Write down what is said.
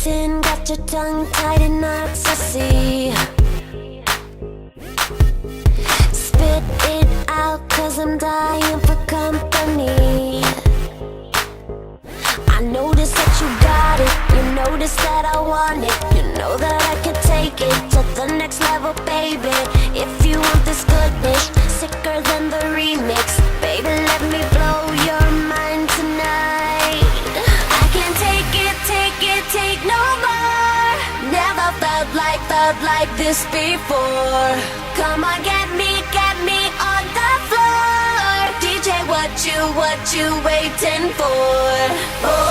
Got your tongue tied in knots, I see. Spit it out, cause I'm dying for company. I notice that you got it. You notice that I want it. You know that I can take it to the next level, baby. If you want this goodness, sicker than the remix, baby, let me blow your mind tonight. I can't take no more. Never felt like this before. Come on, get me on the floor. DJ, what you waiting for? Oh.